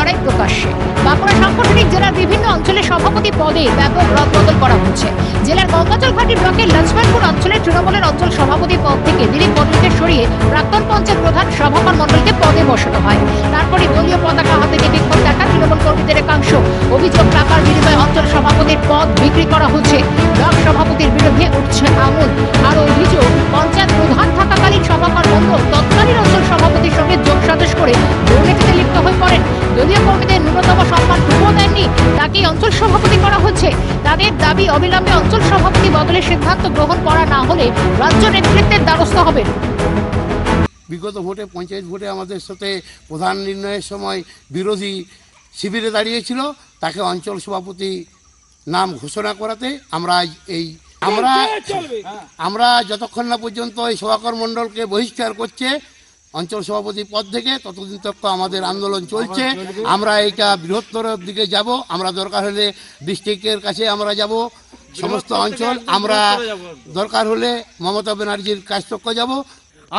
লড়াই প্রকাশ্যে। বাঁকুড়া সাংগঠনিক জেলার বিভিন্ন অঞ্চলে সভাপতি পদে ব্যাপক রদবদল করা হচ্ছে। জেলার গঙ্গাজলঘাটি ব্লকের লক্ষ্মণপুর অঞ্চলের তৃণমূলের অঞ্চল সভাপতি পদ থেকে দিলীপ মণ্ডলকে সরিয়ে প্রাক্তন পঞ্চায়েত প্রধান সভাকর মণ্ডলকে পদে বসানো হয়। তারপরে দলীয় পতাকা হাতে নিয়ে বিক্ষোভ দেখান তৃণমূল কর্মীদের একাংশ। অভিযোগ, টাকার বিনিময়ে অঞ্চল সভাপতির পদ বিক্রি করা হচ্ছে। ব্লক সভাপতির বিরুদ্ধে উঠছে আঙুল। আরও অভিযোগ, পঞ্চায়েত প্রধান থাকাকালীন সভাকর মণ্ডল তৎকালীন অঞ্চল সভাপতির সঙ্গে যোগ সাজশ করে দুর্নীতিতে লিপ্ত হয়ে পড়েন। দলীয় কর্মীদের ন্যূনতম সম্মানটুকুও দেননি, তাকেই অঞ্চল সভাপতি করা হচ্ছে। তাদের দাবি, অবিলম্বে অঞ্চল সভাপতি বদলের সিদ্ধান্ত গ্রহণ করা না হলে রাজ্য নেতৃত্বের দ্বারস্থ হবে। বিগত ভোটে, পঞ্চায়েত ভোটে আমাদের সাথে প্রধান নির্ণয়ের সময় বিরোধী শিবিরে দাঁড়িয়েছিল, তাকে অঞ্চল সভাপতি নাম ঘোষণা করাতে আমরা যতক্ষণ না পর্যন্ত এই সভাকর মণ্ডলকে বহিষ্কার করছে অঞ্চল সভাপতি পদ থেকে, ততদিন তক আমাদের আন্দোলন চলছে। আমরা এইটা বৃহত্তর দিকে যাব। আমরা দরকার হলে ডিস্ট্রিক্টের কাছে আমরা যাব, সমস্ত অঞ্চল। আমরা দরকার হলে মমতা ব্যানার্জির কাছ তক যাব।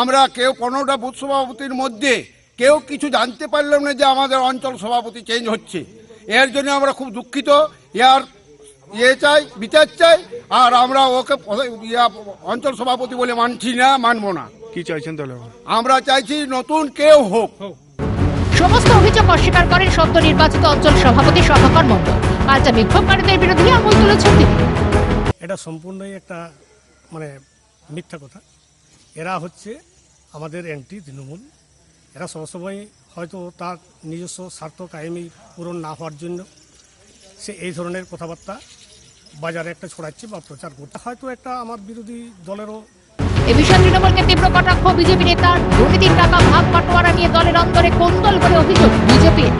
আমরা কেউ 15টা বুথ সভাপতির মধ্যে কেউ কিছু জানতে পারলাম না যে আমাদের অঞ্চল সভাপতি চেঞ্জ হচ্ছে। এর জন্য আমরা খুব দুঃখিত। ইয়ার চাই, বিচার চাই। আর আমরা ওকে অঞ্চল সভাপতি বলে মানছি না, মানবো না। কি চাইছেন তাহলে? আমরা চাইছি নতুন কেউ হোক। সমস্ত অভিযোগ অস্বীকার করেন সদ্য নির্বাচিত অঞ্চল সভাপতি সভাকর মণ্ডল। পাল্টা বিক্ষোভকারীদের বিরুদ্ধে আঙুল তুলেছেন তিনি। এটা সম্পূর্ণই একটা মিথ্যা কথা। এরা হচ্ছে আমাদের অ্যান্টি তৃণমূল। এরা সবসময় হয়তো তার নিজস্ব স্বার্থ কায়েমি পূরণ না হওয়ার জন্য সে এই ধরনের কথাবার্তা বাজারে একটা ছড়াচ্ছে বা প্রচার করছে। হয়তো একটা আমার বিরোধী দলেরও এ বিষয়ে তৃণমূলকে তীব্র কটাক্ষ বিজেপি নেতার। দুর্নীতির টাকা ভাগ বাটোয়ারা নিয়ে দলের অন্তরে কোন্দল বলে অভিযোগ বিজেপির।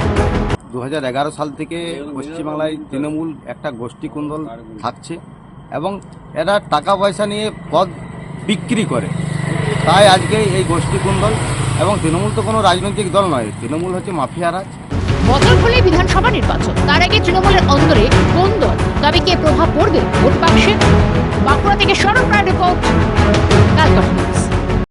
2011 সাল থেকে পশ্চিমবাংলায় তৃণমূল একটা গোষ্ঠী কুন্দল থাকছে এবং এরা টাকা পয়সা নিয়ে পদ বিক্রি করে। তাই আজকে এই গোষ্ঠী কুন্দল, এবং তৃণমূল তো কোনো রাজনৈতিক দল নয়, তৃণমূল হচ্ছে মাফিয়া রাজ। বছর হলে বিধানসভা নির্বাচন, তার আগে তৃণমূলের অন্তরে কোন্দল। তবে কে প্রভাব পড়বে ভোট বাক্সে? বাঁকুড়া থেকে সরব রায় রিপোর্ট।